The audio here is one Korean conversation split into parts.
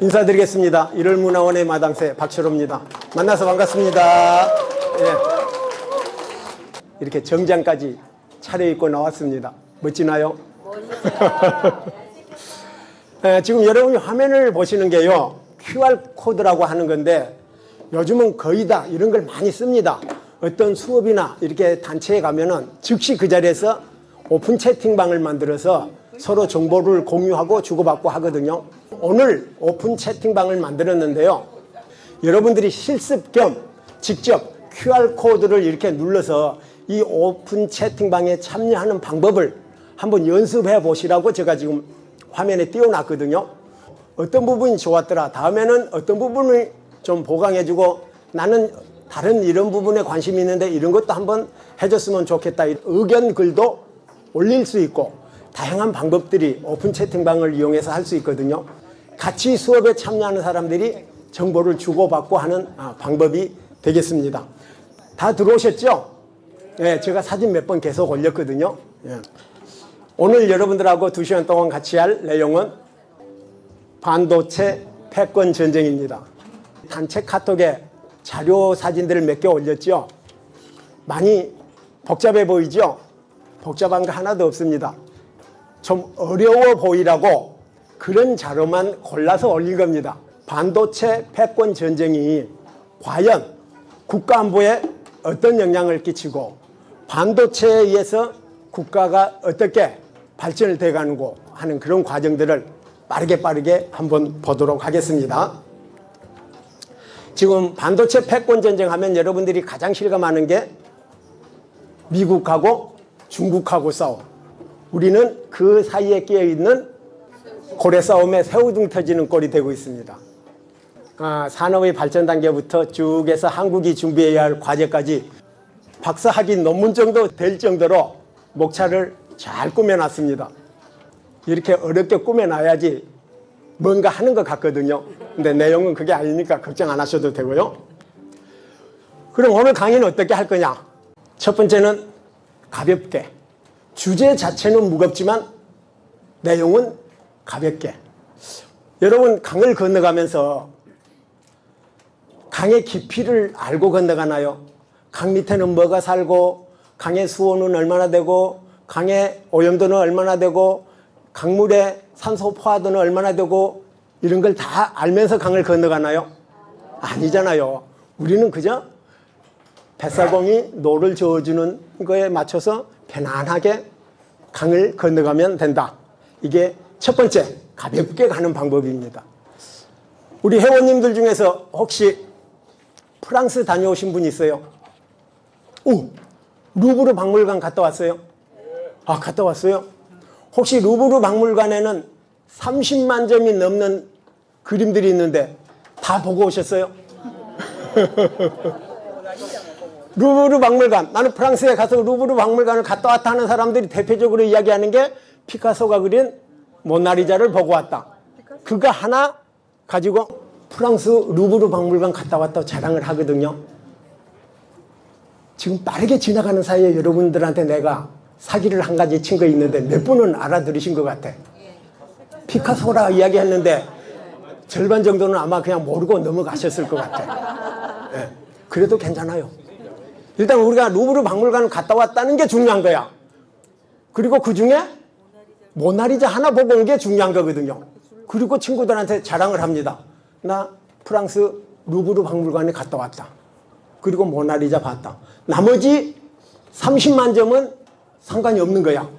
인사드리겠습니다. 1월 문화원의 마당새 박철호입니다. 만나서 반갑습니다. 예. 이렇게 정장까지 차려입고 나왔습니다. 멋지나요? 예, 지금 여러분이 화면을 보시는 게요, QR코드라고 하는 건데 요즘은 거의 다 이런 걸 많이 씁니다. 어떤 수업이나 이렇게 단체에 가면은 즉시 그 자리에서 오픈 채팅방을 만들어서 서로 정보를 공유하고 주고받고 하거든요. 오늘 오픈 채팅방을 만들었는데요, 여러분들이 실습 겸 직접 QR코드를 이렇게 눌러서 이 오픈 채팅방에 참여하는 방법을 한번 연습해 보시라고 제가 지금 화면에 띄워놨거든요. 어떤 부분이 좋았더라, 다음에는 어떤 부분을 좀 보강해주고, 나는 다른 이런 부분에 관심이 있는데 이런 것도 한번 해줬으면 좋겠다, 의견 글도 올릴 수 있고, 다양한 방법들이 오픈 채팅방을 이용해서 할 수 있거든요. 같이 수업에 참여하는 사람들이 정보를 주고받고 하는 방법이 되겠습니다. 다 들어오셨죠? 예, 제가 사진 몇 번 계속 올렸거든요. 예. 오늘 여러분들하고 2시간 동안 같이 할 내용은 반도체 패권 전쟁입니다. 단체 카톡에 자료 사진들을 몇 개 올렸죠? 많이 복잡해 보이죠? 복잡한 거 하나도 없습니다. 좀 어려워 보이라고 그런 자료만 골라서 올린 겁니다. 반도체 패권 전쟁이 과연 국가 안보에 어떤 영향을 끼치고, 반도체에 의해서 국가가 어떻게 발전을 돼가는고 하는 그런 과정들을 빠르게 한번 보도록 하겠습니다. 지금 반도체 패권 전쟁 하면 여러분들이 가장 실감하는 게 미국하고 중국하고 싸움. 우리는 그 사이에 끼어있는 고래 싸움에 새우등 터지는 꼴이 되고 있습니다. 산업의 발전 단계부터 쭉 해서 한국이 준비해야 할 과제까지 박사학위 논문 정도 될 정도로 목차를 잘 꾸며놨습니다. 이렇게 어렵게 꾸며놔야지 뭔가 하는 것 같거든요. 근데 내용은 그게 아니니까 걱정 안 하셔도 되고요. 그럼 오늘 강의는 어떻게 할 거냐? 첫 번째는 가볍게. 주제 자체는 무겁지만 내용은 가볍게. 여러분, 강을 건너가면서 강의 깊이를 알고 건너가나요? 강 밑에는 뭐가 살고, 강의 수온은 얼마나 되고, 강의 오염도는 얼마나 되고, 강물의 산소 포화도는 얼마나 되고, 이런 걸 다 알면서 강을 건너가나요? 아니잖아요. 우리는 그저 뱃사공이 노를 저어주는 거에 맞춰서 편안하게 강을 건너가면 된다. 이게 첫 번째, 가볍게 가는 방법입니다. 우리 회원님들 중에서 혹시 프랑스 다녀오신 분 있어요? 루브르 박물관 갔다 왔어요? 갔다 왔어요? 혹시 루브르 박물관에는 30만 점이 넘는 그림들이 있는데 다 보고 오셨어요? 루브르 박물관, 나는 프랑스에 가서 루브르 박물관을 갔다 왔다 하는 사람들이 대표적으로 이야기하는 게 피카소가 그린 모나리자를 보고 왔다. 그거 하나 가지고 프랑스 루브르 박물관 갔다 왔다고 자랑을 하거든요. 지금 빠르게 지나가는 사이에 여러분들한테 내가 사기를 한 가지 친 거 있는데 몇 분은 알아들으신 것 같아. 피카소라 이야기했는데 절반 정도는 아마 그냥 모르고 넘어가셨을 것 같아. 네. 그래도 괜찮아요. 일단 우리가 루브르 박물관을 갔다 왔다는 게 중요한 거야. 그리고 그 중에 모나리자 하나 보고 온 게 중요한 거거든요. 그리고 친구들한테 자랑을 합니다. 나 프랑스 루브르 박물관에 갔다 왔다. 그리고 모나리자 봤다. 나머지 30만 점은 상관이 없는 거야.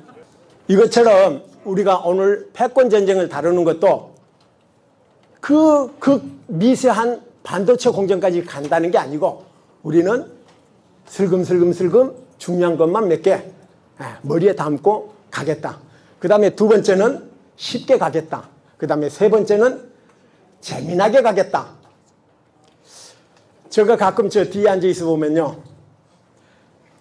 이것처럼 우리가 오늘 패권 전쟁을 다루는 것도 그 미세한 반도체 공정까지 간다는 게 아니고, 우리는 슬금슬금 중요한 것만 몇 개 머리에 담고 가겠다. 그 다음에 두 번째는 쉽게 가겠다. 그 다음에 세 번째는 재미나게 가겠다. 제가 가끔 저 뒤에 앉아 있어 보면요,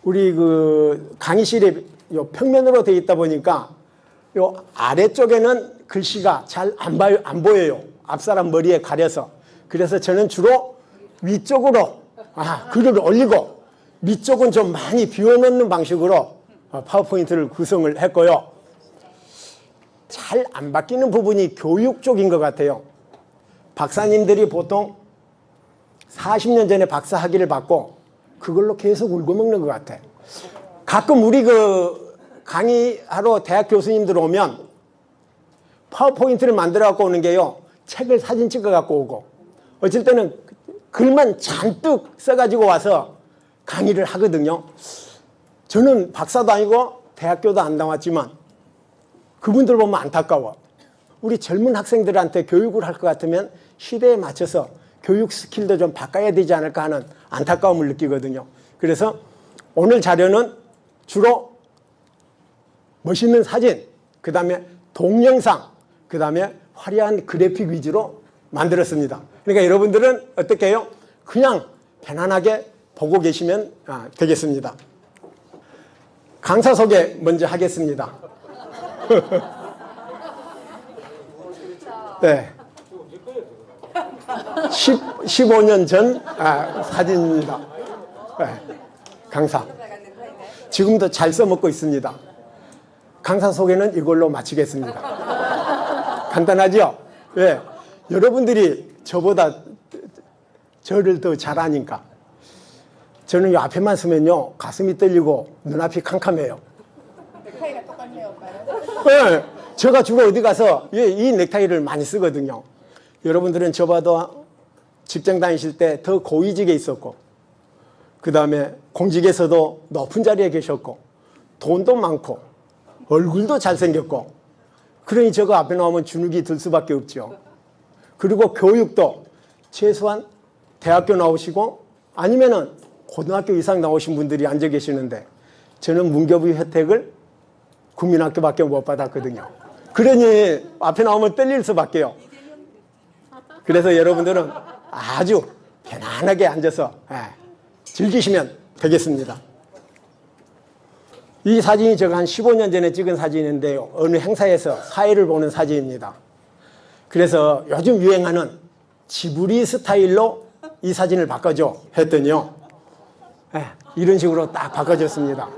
우리 그 강의실이 요 평면으로 되어 있다 보니까 요 아래쪽에는 글씨가 잘 안 보여요. 앞사람 머리에 가려서. 그래서 저는 주로 위쪽으로 글을 올리고 밑쪽은 좀 많이 비워놓는 방식으로 파워포인트를 구성을 했고요. 잘 안 바뀌는 부분이 교육 쪽인 것 같아요. 박사님들이 보통 40년 전에 박사 학위를 받고 그걸로 계속 울고 먹는 것 같아. 가끔 우리 그 강의하러 대학 교수님들 오면 파워포인트를 만들어 갖고 오는 게요, 책을 사진 찍어 갖고 오고, 어쩔 때는 글만 잔뜩 써가지고 와서 강의를 하거든요. 저는 박사도 아니고 대학교도 안 나왔지만 그분들 보면 안타까워. 우리 젊은 학생들한테 교육을 할 것 같으면 시대에 맞춰서 교육 스킬도 좀 바꿔야 되지 않을까 하는 안타까움을 느끼거든요. 그래서 오늘 자료는 주로 멋있는 사진, 그 다음에 동영상, 그 다음에 화려한 그래픽 위주로 만들었습니다. 그러니까 여러분들은 어떻게 해요? 그냥 편안하게 보고 계시면 되겠습니다. 강사 소개 먼저 하겠습니다. 네. 15년 전 사진입니다. 네. 강사. 지금도 잘 써먹고 있습니다. 강사 소개는 이걸로 마치겠습니다. 간단하죠? 네. 여러분들이 저보다 저를 더 잘하니까. 저는 이 앞에만 서면요, 가슴이 떨리고 눈앞이 캄캄해요. 넥타이가 똑같네요, 오빠요. 네. 제가 주로 어디 가서 이 넥타이를 많이 쓰거든요. 여러분들은 저보다 직장 다니실 때 더 고위직에 있었고, 그 다음에 공직에서도 높은 자리에 계셨고, 돈도 많고, 얼굴도 잘생겼고, 그러니 저거 앞에 나오면 주눅이 들 수밖에 없죠. 그리고 교육도 최소한 대학교 나오시고 아니면은 고등학교 이상 나오신 분들이 앉아 계시는데, 저는 문교부 혜택을 국민학교밖에 못 받았거든요. 그러니 앞에 나오면 떨릴 수밖에요. 그래서 여러분들은 아주 편안하게 앉아서 즐기시면 되겠습니다. 이 사진이 제가 한 15년 전에 찍은 사진인데요, 어느 행사에서 사회를 보는 사진입니다. 그래서 요즘 유행하는 지브리 스타일로 이 사진을 바꿔줘 했더니요, 이런 식으로 딱 바꿔줬습니다.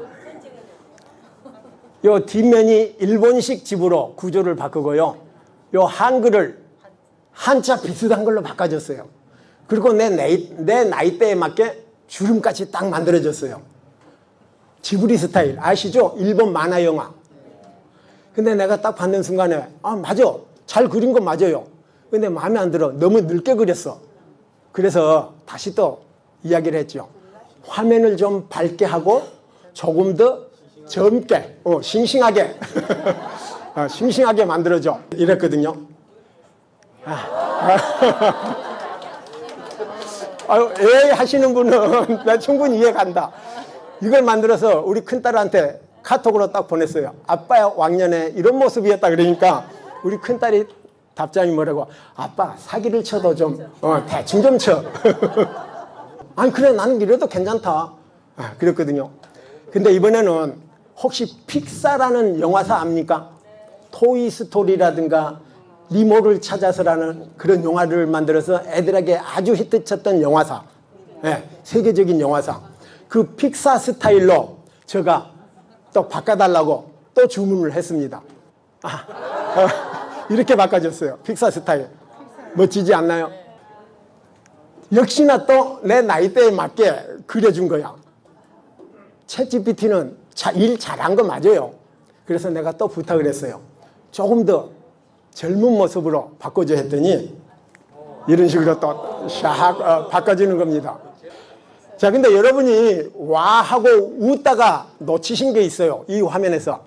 요 뒷면이 일본식 집으로 구조를 바꾸고요, 요 한글을 한자 비슷한 걸로 바꿔줬어요. 그리고 내 나이대에 맞게 주름까지 딱 만들어줬어요. 지브리 스타일 아시죠? 일본 만화 영화. 근데 내가 딱 봤는 순간에 맞아, 잘 그린 건 맞아요. 근데 마음에 안 들어. 너무 늙게 그렸어. 그래서 다시 또 이야기를 했죠. 화면을 좀 밝게 하고 조금 더 젊게, 싱싱하게 싱싱하게 만들어줘 이랬거든요. 애 하시는 분은 나 충분히 이해간다. 이걸 만들어서 우리 큰딸한테 카톡으로 딱 보냈어요. 아빠야 왕년에 이런 모습이었다. 그러니까 우리 큰딸이 답장이 뭐라고, 아빠 사기를 쳐도 좀 대충 좀 쳐. 아니 그래, 나는 이래도 괜찮다. 그랬거든요. 근데 이번에는 혹시 픽사라는 영화사 압니까? 토이스토리라든가 니모를 찾아서라는 그런 영화를 만들어서 애들에게 아주 히트쳤던 영화사, 세계적인 영화사. 그 픽사 스타일로 제가 또 바꿔달라고 또 주문을 했습니다. 이렇게 바꿔줬어요. 픽사 스타일. 멋지지 않나요? 역시나 또 내 나이대에 맞게 그려준 거야. 챗GPT는 일 잘한 거 맞아요. 그래서 내가 또 부탁을 했어요. 조금 더 젊은 모습으로 바꿔줘 했더니 이런 식으로 또 샥 바꿔주는 겁니다. 자, 근데 여러분이 와 하고 웃다가 놓치신 게 있어요. 이 화면에서.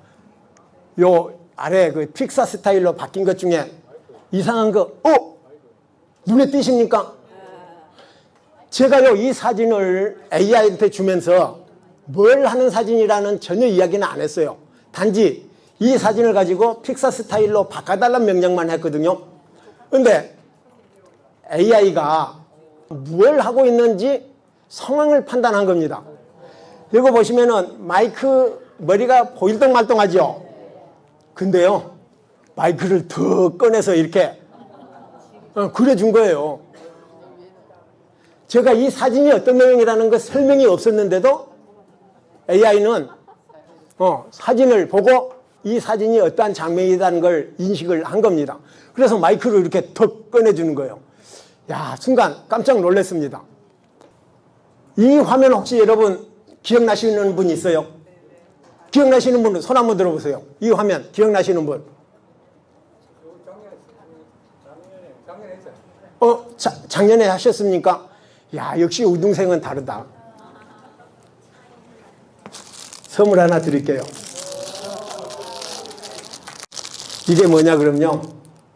요 아래 그 픽사 스타일로 바뀐 것 중에 이상한 거, 눈에 띄십니까? 제가요, 이 사진을 AI한테 주면서 뭘 하는 사진이라는 전혀 이야기는 안 했어요. 단지 이 사진을 가지고 픽사 스타일로 바꿔달라는 명령만 했거든요. 근데 AI가 뭘 하고 있는지 상황을 판단한 겁니다. 이거 보시면은 마이크 머리가 보일동말동하죠. 근데요, 마이크를 더 꺼내서 이렇게 그려준 거예요. 제가 이 사진이 어떤 내용이라는 거 설명이 없었는데도 AI는 사진을 보고 이 사진이 어떠한 장면이라는 걸 인식을 한 겁니다. 그래서 마이크를 이렇게 더 꺼내주는 거예요. 야, 순간 깜짝 놀랐습니다. 이 화면 혹시 여러분 기억나시는 분 있어요? 기억나시는 분은 손 한번 들어보세요. 이 화면 기억나시는 분? 작년에 하셨습니까? 야, 역시 우등생은 다르다. 선물 하나 드릴게요. 이게 뭐냐 그럼요,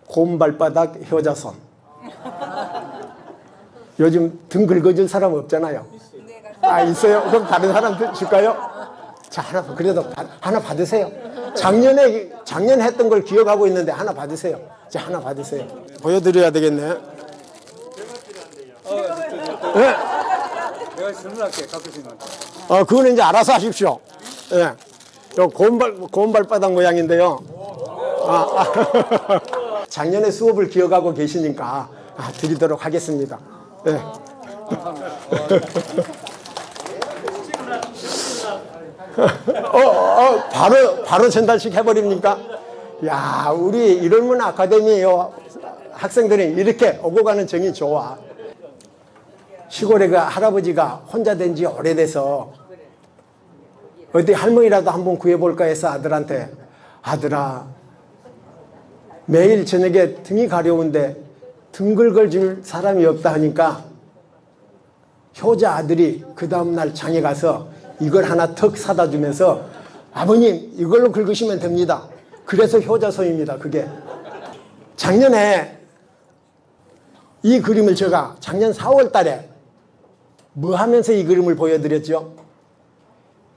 곰발바닥 효자손. 요즘 등 긁어줄 사람 없잖아요. 아, 있어요? 그럼 다른 사람 줄까요? 자, 그래도 하나 받으세요. 작년에 했던 걸 기억하고 있는데 하나 받으세요. 자, 하나 받으세요. 보여드려야 되겠네. 네. 내가 질문할게, 가수님한테. 그거는 이제 알아서 하십시오. 예. 요 고운발바닥 모양인데요. 작년에 수업을 기억하고 계시니까 드리도록 하겠습니다. 예. 바로 전달식 해버립니까? 야, 우리 이런문 아카데미요 학생들이 이렇게 오고 가는 정이 좋아. 시골에 그 할아버지가 혼자 된 지 오래돼서 어디 할머니라도 한번 구해볼까 해서 아들한테, 아들아, 매일 저녁에 등이 가려운데 등 긁어줄 사람이 없다 하니까 효자 아들이 그 다음날 장에 가서 이걸 하나 턱 사다 주면서, 아버님 이걸로 긁으시면 됩니다. 그래서 효자손입니다. 그게 작년에 이 그림을 제가 작년 4월 달에 뭐 하면서 이 그림을 보여드렸죠?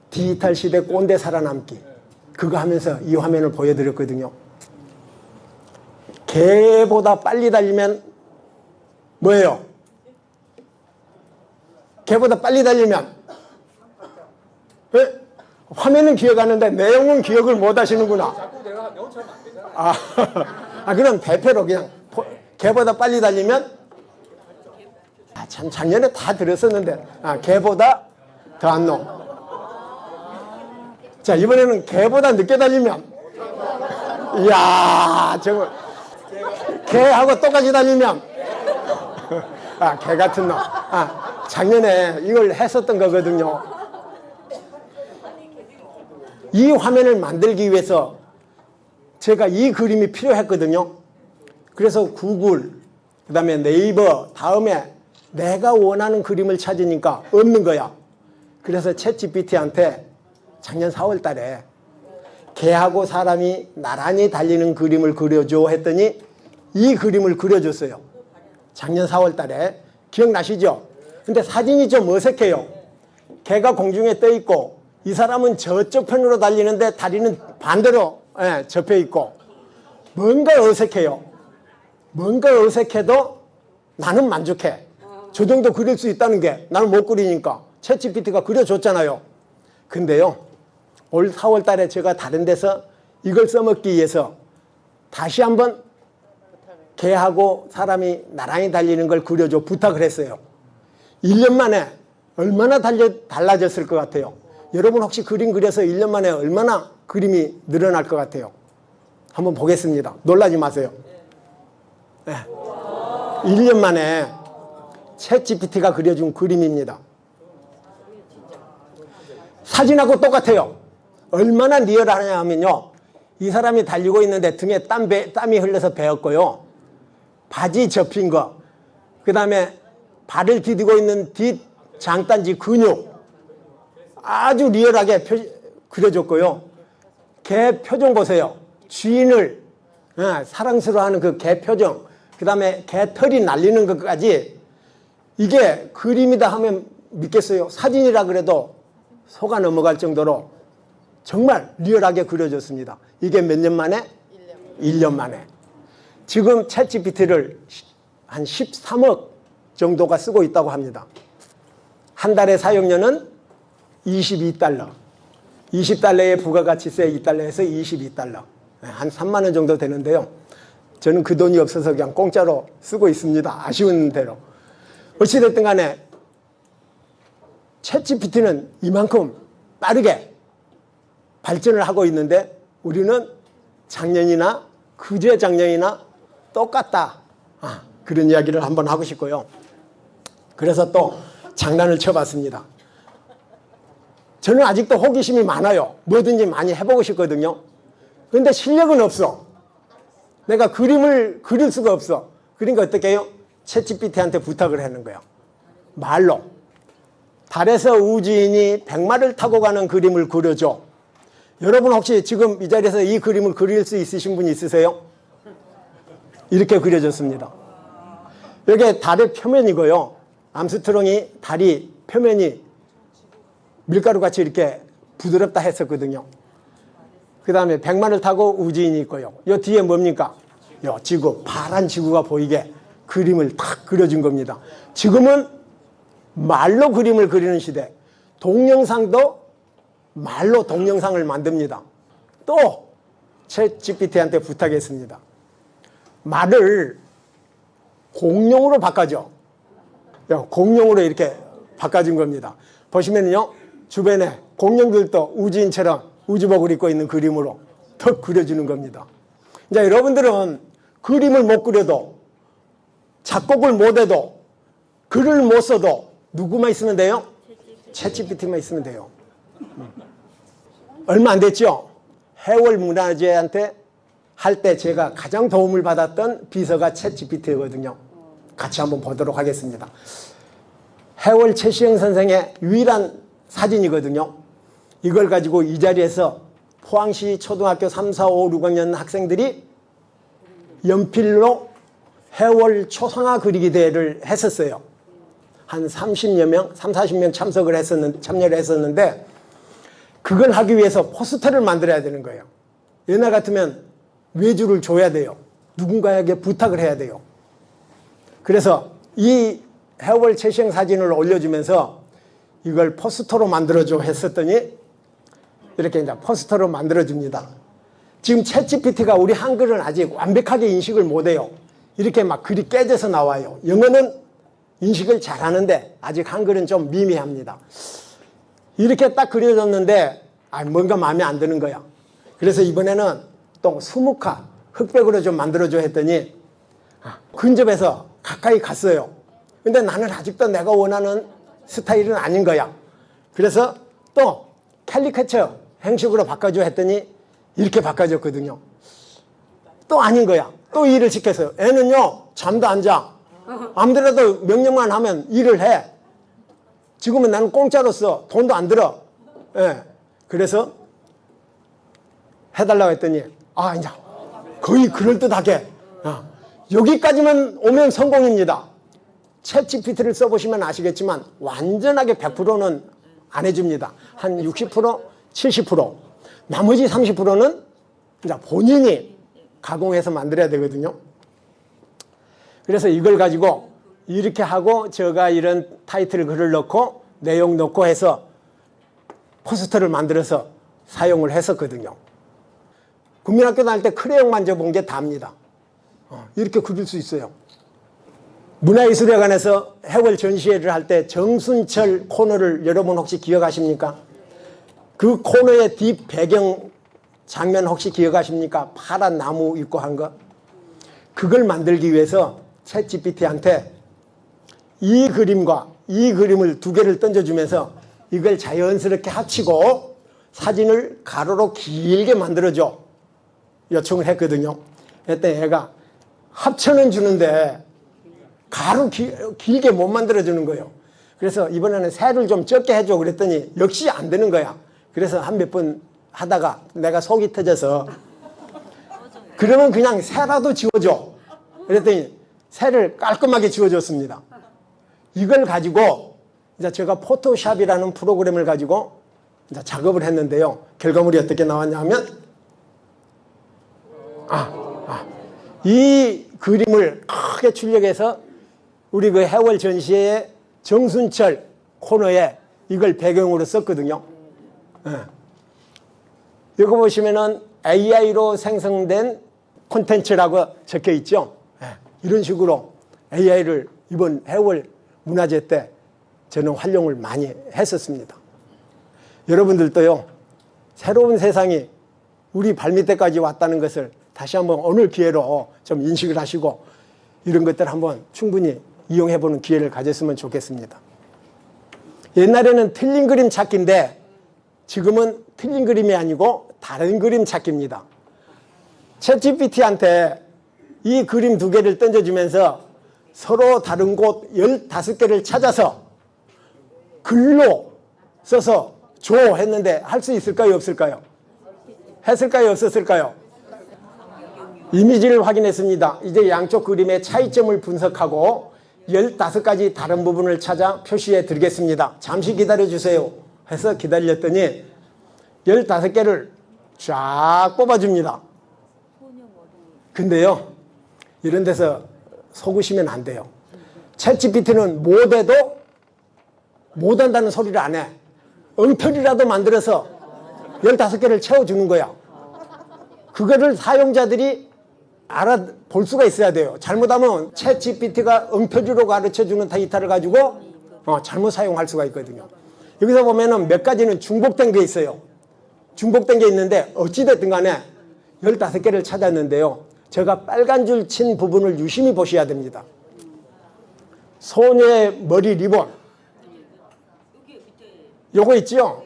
디지털 시대 꼰대 살아남기, 그거 하면서 이 화면을 보여드렸거든요. 개보다 빨리 달리면 뭐예요? 개보다 빨리 달리면, 왜? 화면은 기억하는데 내용은 기억을 못 하시는구나. 자꾸 내가 명처럼 안 되잖아. 그럼 대표로 그냥 개보다 빨리 달리면, 참 작년에 다 들었었는데, 개보다 더한 놈. 자, 이번에는 개보다 늦게 달리면, 이야, 정말 개하고 똑같이 달리면, 개 같은 놈. 작년에 이걸 했었던 거거든요. 이 화면을 만들기 위해서 제가 이 그림이 필요했거든요. 그래서 구글, 그 다음에 네이버, 다음에 내가 원하는 그림을 찾으니까 없는 거야. 그래서 챗GPT한테 작년 4월 달에 개하고 사람이 나란히 달리는 그림을 그려줘 했더니 이 그림을 그려줬어요. 작년 4월 달에. 기억나시죠? 근데 사진이 좀 어색해요. 개가 공중에 떠 있고 이 사람은 저쪽 편으로 달리는데 다리는 반대로 접혀 있고, 뭔가 어색해요. 뭔가 어색해도 나는 만족해. 저 정도 그릴 수 있다는 게 나는 못 그리니까 챗GPT가 그려줬잖아요. 근데요, 올 4월 달에 제가 다른 데서 이걸 써먹기 위해서 다시 한번 개하고 사람이 나란히 달리는 걸 그려줘 부탁을 했어요. 1년 만에 얼마나 달라졌을 것 같아요? 여러분 혹시 그림 그려서 1년 만에 얼마나 그림이 늘어날 것 같아요? 한번 보겠습니다. 놀라지 마세요. 네. 1년 만에 챗GPT가 그려준 그림입니다. 사진하고 똑같아요. 얼마나 리얼하냐 하면요, 이 사람이 달리고 있는데 등에 땀이 흘러서 베었고요, 바지 접힌 거, 그 다음에 발을 디디고 있는 뒷 장단지 근육 아주 리얼하게 그려줬고요. 개 표정 보세요. 주인을 사랑스러워하는 그 개 표정, 그 다음에 개 털이 날리는 것까지, 이게 그림이다 하면 믿겠어요? 사진이라 그래도 속아 넘어갈 정도로 정말 리얼하게 그려졌습니다. 이게 몇 년 만에? 1년 만에. 지금 챗GPT를 한 13억 정도가 쓰고 있다고 합니다. 한 달의 사용료는 22달러. 20달러의 부가가치세 2달러에서 22달러. 한 3만 원 정도 되는데요. 저는 그 돈이 없어서 그냥 공짜로 쓰고 있습니다. 아쉬운 대로. 어찌됐든 간에 챗GPT는 이만큼 빠르게 발전을 하고 있는데 우리는 작년이나 그제작년이나 똑같다. 그런 이야기를 한번 하고 싶고요. 그래서 또 장난을 쳐봤습니다. 저는 아직도 호기심이 많아요. 뭐든지 많이 해보고 싶거든요. 그런데 실력은 없어. 내가 그림을 그릴 수가 없어. 그러니까 어떻게 해요? 챗GPT한테 부탁을 하는 거예요. 말로. 달에서 우주인이 백마를 타고 가는 그림을 그려줘. 여러분 혹시 지금 이 자리에서 이 그림을 그릴 수 있으신 분 있으세요? 이렇게 그려졌습니다. 이게 달의 표면이고요. 암스트롱이 달이 표면이 밀가루같이 이렇게 부드럽다 했었거든요. 그 다음에 백마를 타고 우주인이 있고요. 이 뒤에 뭡니까? 요 지구, 파란 지구가 보이게 그림을 탁 그려준 겁니다. 지금은 말로 그림을 그리는 시대. 동영상도 말로 동영상을 만듭니다. 또 챗GPT한테 부탁했습니다. 말을 공룡으로 바꿔줘. 공룡으로 이렇게 바꿔준 겁니다. 보시면요, 주변에 공룡들도 우주인처럼 우주복을 입고 있는 그림으로 더 그려주는 겁니다. 이제 여러분들은 그림을 못 그려도, 작곡을 못 해도, 글을 못 써도 누구만 있으면 돼요? 챗GPT만 있으면 돼요. 얼마 안 됐죠? 해월 문화재한테 할 때 제가 가장 도움을 받았던 비서가 챗GPT거든요. 같이 한번 보도록 하겠습니다. 해월 최시영 선생의 유일한 사진이거든요. 이걸 가지고 이 자리에서 포항시 초등학교 3, 4, 5, 6학년 학생들이 연필로 해월 초상화 그리기 대회를 했었어요. 한 30여 명, 40명 참여를 했었는데 그걸 하기 위해서 포스터를 만들어야 되는 거예요. 옛날 같으면 외주를 줘야 돼요. 누군가에게 부탁을 해야 돼요. 그래서 이 해월 최시영 사진을 올려주면서 이걸 포스터로 만들어줘 했었더니 이렇게 이제 포스터로 만들어줍니다. 지금 챗GPT가 우리 한글은 아직 완벽하게 인식을 못해요. 이렇게 막 글이 깨져서 나와요. 영어는 인식을 잘하는데 아직 한글은 좀 미미합니다. 이렇게 딱 그려졌는데 뭔가 마음에 안 드는 거야. 그래서 이번에는 또 수묵화, 흑백으로 좀 만들어줘 했더니 근접해서 가까이 갔어요. 근데 나는 아직도 내가 원하는 스타일은 아닌 거야. 그래서 또 캘리커처 형식으로 바꿔줘 했더니 이렇게 바꿔줬거든요. 또 아닌 거야. 또 일을 시켰어요. 애는요, 잠도 안 자. 아무데라도 명령만 하면 일을 해. 지금은 나는 공짜로 써. 돈도 안 들어. 예. 그래서 해달라고 했더니 이제 거의 그럴듯하게 여기까지만 오면 성공입니다. 챗GPT를 써보시면 아시겠지만 완전하게 100%는 안 해줍니다. 한 60%, 70%. 나머지 30%는 이제 본인이 가공해서 만들어야 되거든요. 그래서 이걸 가지고 이렇게 하고 제가 이런 타이틀 글을 넣고 내용 넣고 해서 포스터를 만들어서 사용을 했었거든요. 국민학교 다닐 때 크레용 만져본 게 답니다. 이렇게 그릴 수 있어요. 문화예술회관에서 해월 전시회를 할 때 정순철 코너를 여러분 혹시 기억하십니까? 그 코너의 뒷 배경 장면 혹시 기억하십니까? 파란 나무 있고 한 거. 그걸 만들기 위해서 챗GPT한테 이 그림과 이 그림을 두 개를 던져주면서 이걸 자연스럽게 합치고 사진을 가로로 길게 만들어줘 요청을 했거든요. 그때 얘가 합천은 주는데 가로 길게 못 만들어주는 거예요. 그래서 이번에는 새를 좀 적게 해줘 그랬더니 역시 안 되는 거야. 그래서 한 몇 번 하다가 내가 속이 터져서 그러면 그냥 새라도 지워줘 그랬더니 새를 깔끔하게 지워줬습니다. 이걸 가지고 이제 제가 포토샵이라는 프로그램을 가지고 이제 작업을 했는데요. 결과물이 어떻게 나왔냐면 이 그림을 크게 출력해서 우리 그 해월 전시회의 정순철 코너에 이걸 배경으로 썼거든요. 이거 보시면은 AI로 생성된 콘텐츠라고 적혀 있죠. 이런 식으로 AI를 이번 해월 문화제 때 저는 활용을 많이 했었습니다. 여러분들도요, 새로운 세상이 우리 발밑에까지 왔다는 것을 다시 한번 오늘 기회로 좀 인식을 하시고 이런 것들 한번 충분히 이용해보는 기회를 가졌으면 좋겠습니다. 옛날에는 틀린 그림 찾기인데 지금은 틀린 그림이 아니고 다른 그림 찾기입니다. 챗GPT한테 이 그림 2개를 던져주면서 서로 다른 곳 15개를 찾아서 글로 써서 줘 했는데 할 수 있을까요? 없을까요? 했을까요? 없었을까요? 이미지를 확인했습니다. 이제 양쪽 그림의 차이점을 분석하고 15가지 다른 부분을 찾아 표시해 드리겠습니다. 잠시 기다려 주세요 해서 기다렸더니 15개를 쫙 뽑아줍니다. 근데요, 이런 데서 속으시면 안 돼요. 챗GPT는 못해도 못한다는 소리를 안 해. 엉터리라도 만들어서 15개를 채워주는 거야. 그거를 사용자들이 알아볼 수가 있어야 돼요. 잘못하면 챗GPT가 엉터리로 가르쳐주는 데이터를 가지고 잘못 사용할 수가 있거든요. 여기서 보면은 몇 가지는 중복된 게 있어요. 중복된 게 있는데 어찌됐든 간에 15개를 찾았는데요. 제가 빨간 줄 친 부분을 유심히 보셔야 됩니다. 소녀의 머리 리본. 요거 있죠?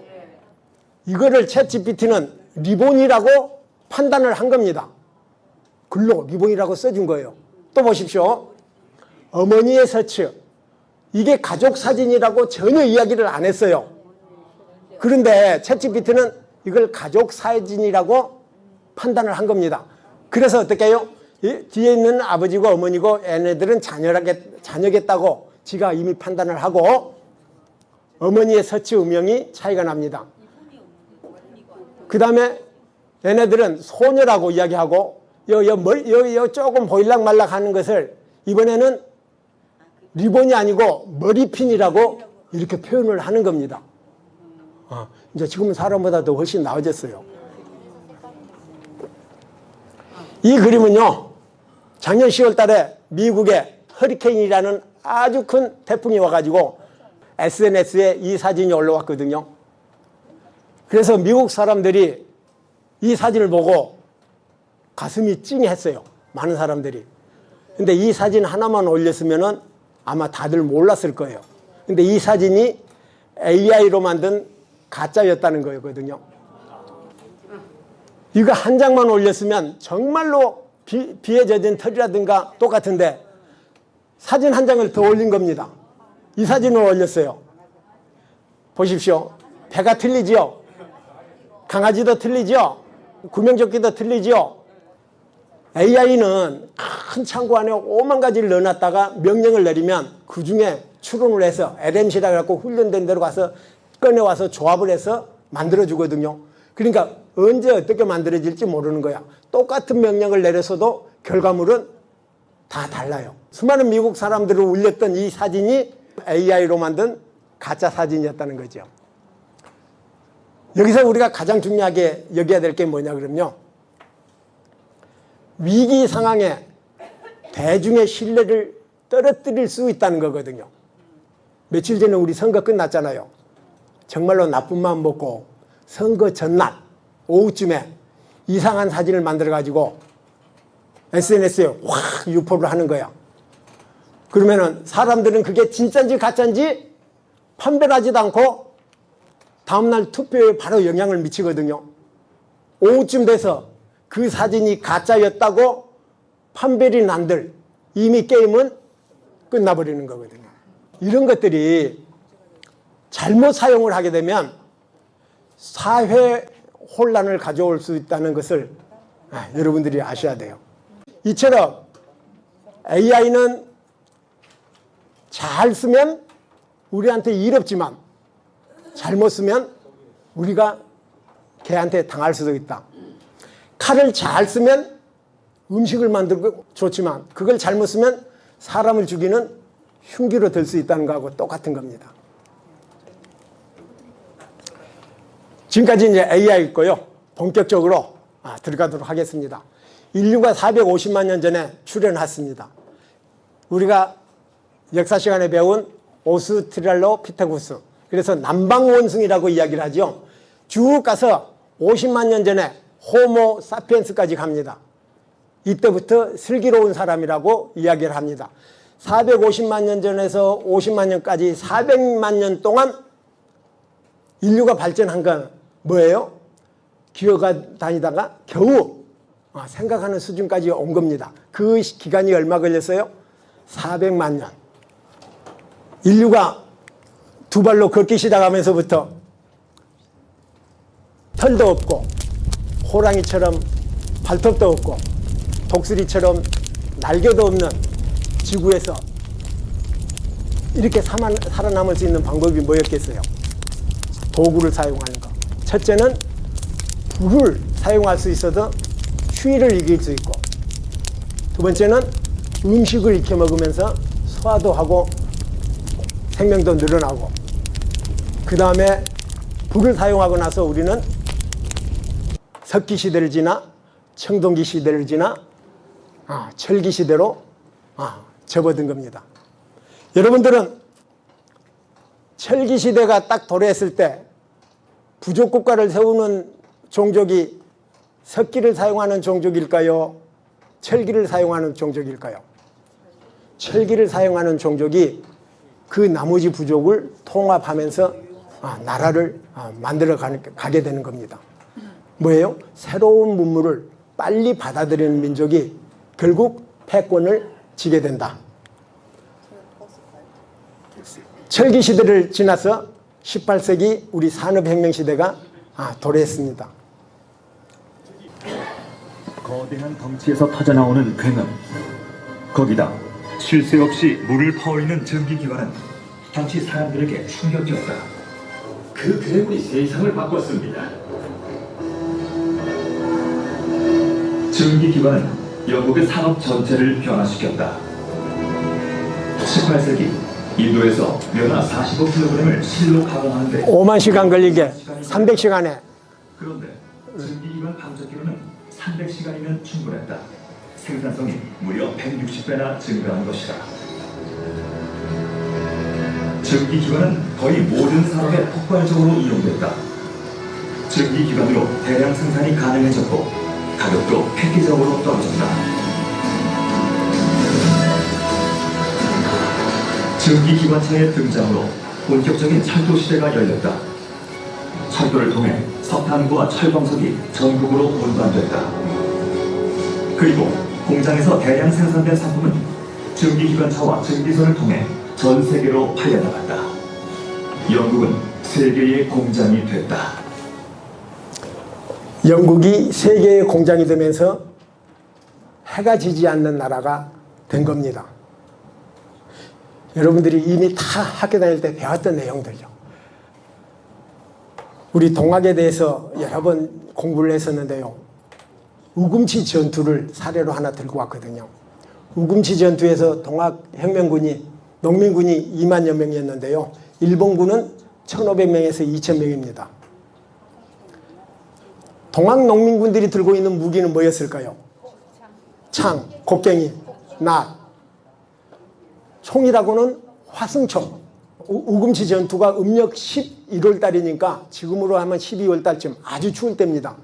이거를 챗GPT는 리본이라고 판단을 한 겁니다. 글로 리본이라고 써준 거예요. 또 보십시오. 어머니의 셔츠. 이게 가족 사진이라고 전혀 이야기를 안 했어요. 그런데 챗GPT는 이걸 가족 사진이라고 판단을 한 겁니다. 그래서 어떻게 해요? 뒤에 있는 아버지고 어머니고 얘네들은 자녀겠다고 지가 이미 판단을 하고 어머니의 서치 음영이 차이가 납니다. 그 다음에 얘네들은 소녀라고 이야기하고 요 조금 보일락 말락 하는 것을 이번에는 리본이 아니고 머리핀이라고 이렇게 표현을 하는 겁니다. 이제 지금은 사람보다 더 훨씬 나아졌어요. 이 그림은요, 작년 10월 달에 미국에 허리케인이라는 아주 큰 태풍이 와가지고 SNS에 이 사진이 올라왔거든요. 그래서 미국 사람들이 이 사진을 보고 가슴이 찡했어요. 많은 사람들이. 근데 이 사진 하나만 올렸으면은 아마 다들 몰랐을 거예요. 근데 이 사진이 AI로 만든 가짜였다는 거거든요. 이거 한 장만 올렸으면 정말로 비에 젖은 털이라든가 똑같은데 사진 한 장을 더 올린 겁니다. 이 사진을 올렸어요. 보십시오. 배가 틀리지요? 강아지도 틀리지요? 구명조끼도 틀리지요? AI는 큰 창고 안에 5만 가지를 넣어놨다가 명령을 내리면 그 중에 추론을 해서 LMC라 해갖고 훈련된 대로 가서 꺼내와서 조합을 해서 만들어주거든요. 그러니까 언제 어떻게 만들어질지 모르는 거야. 똑같은 명령을 내려서도 결과물은 다 달라요. 수많은 미국 사람들을 울렸던 이 사진이 AI로 만든 가짜 사진이었다는 거죠. 여기서 우리가 가장 중요하게 여겨야 될 게 뭐냐 그러면요, 위기 상황에 대중의 신뢰를 떨어뜨릴 수 있다는 거거든요. 며칠 전에 우리 선거 끝났잖아요. 정말로 나쁜 마음 먹고 선거 전날 오후쯤에 이상한 사진을 만들어 가지고 SNS에 확 유포를 하는 거야. 그러면은 사람들은 그게 진짜인지 가짜인지 판별하지도 않고 다음날 투표에 바로 영향을 미치거든요. 오후쯤 돼서 그 사진이 가짜였다고 판별이 난들 이미 게임은 끝나버리는 거거든요. 이런 것들이 잘못 사용을 하게 되면 사회 혼란을 가져올 수 있다는 것을 여러분들이 아셔야 돼요. 이처럼 AI는 잘 쓰면 우리한테 이롭지만 잘못 쓰면 우리가 걔한테 당할 수도 있다. 칼을 잘 쓰면 음식을 만들고 좋지만 그걸 잘못 쓰면 사람을 죽이는 흉기로 될 수 있다는 거하고 똑같은 겁니다. 지금까지 이제 AI 있고요. 본격적으로 들어가도록 하겠습니다. 인류가 450만 년 전에 출현했습니다. 우리가 역사 시간에 배운 오스트랄로피테쿠스. 그래서 남방원숭이라고 이야기를 하죠. 쭉 가서 50만 년 전에 호모 사피엔스까지 갑니다. 이때부터 슬기로운 사람이라고 이야기를 합니다. 450만 년 전에서 50만 년까지 400만 년 동안 인류가 발전한 건 뭐예요? 기어가 다니다가 겨우 생각하는 수준까지 온 겁니다. 그 기간이 얼마 걸렸어요? 400만 년. 인류가 두 발로 걷기 시작하면서부터 털도 없고 호랑이처럼 발톱도 없고 독수리처럼 날개도 없는 지구에서 이렇게 살아남을 수 있는 방법이 뭐였겠어요? 도구를 사용하는 것. 첫째는 불을 사용할 수 있어도 추위를 이길 수 있고, 두 번째는 음식을 익혀 먹으면서 소화도 하고 생명도 늘어나고, 그 다음에 불을 사용하고 나서 우리는 석기 시대를 지나 청동기 시대를 지나 철기 시대로 접어든 겁니다. 여러분들은 철기 시대가 딱 도래했을 때 부족 국가를 세우는 종족이 석기를 사용하는 종족일까요? 철기를 사용하는 종족일까요? 철기를 사용하는 종족이 그 나머지 부족을 통합하면서 나라를 만들어 가게 되는 겁니다. 뭐예요? 새로운 문물을 빨리 받아들이는 민족이 결국 패권을 지게 된다. 철기 시대를 지나서 18세기 우리 산업혁명 시대가 도래했습니다. 거대한 덩치에서 터져나오는 굉음, 거기다 쉴 새 없이 물을 퍼올리는 전기기관은 당시 사람들에게 충격이었다. 그 괴물이 세상을 바꿨습니다. 전기기관은 영국의 산업 전체를 변화시켰다. 18세기 인도에서 면화 45kg을 실로 가공하는데 5만 시간 걸리게 300시간에. 그런데 전기기관 방적기로는 300시간이면 충분했다. 생산성이 무려 160배나 증가한 것이다. 전기기관은 거의 모든 산업에 폭발적으로 이용됐다. 전기기관으로 대량 생산이 가능해졌고 가격도 획기적으로 떨어졌다. 전기기관차의 등장으로 본격적인 철도 시대가 열렸다. 철도를 통해 석탄과 철광석이 전국으로 운반됐다. 그리고 공장에서 대량 생산된 상품은 전기기관차와 전기선을 통해 전 세계로 팔려나갔다. 영국은 세계의 공장이 됐다. 영국이 세계의 공장이 되면서 해가 지지 않는 나라가 된 겁니다. 여러분들이 이미 다 학교 다닐 때 배웠던 내용들요. 우리 동학에 대해서 여러 번 공부를 했었는데요. 우금치 전투를 사례로 하나 들고 왔거든요. 우금치 전투에서 동학혁명군이 농민군이 2만여 명이었는데요. 일본군은 1,500명에서 2,000명입니다. 동학 농민군들이 들고 있는 무기는 뭐였을까요? 창, 곡괭이, 낫. 총이라고는 화승총. 우금치 전투가 음력 11월 달이니까 지금으로 하면 12월 달쯤 아주 추울 때입니다.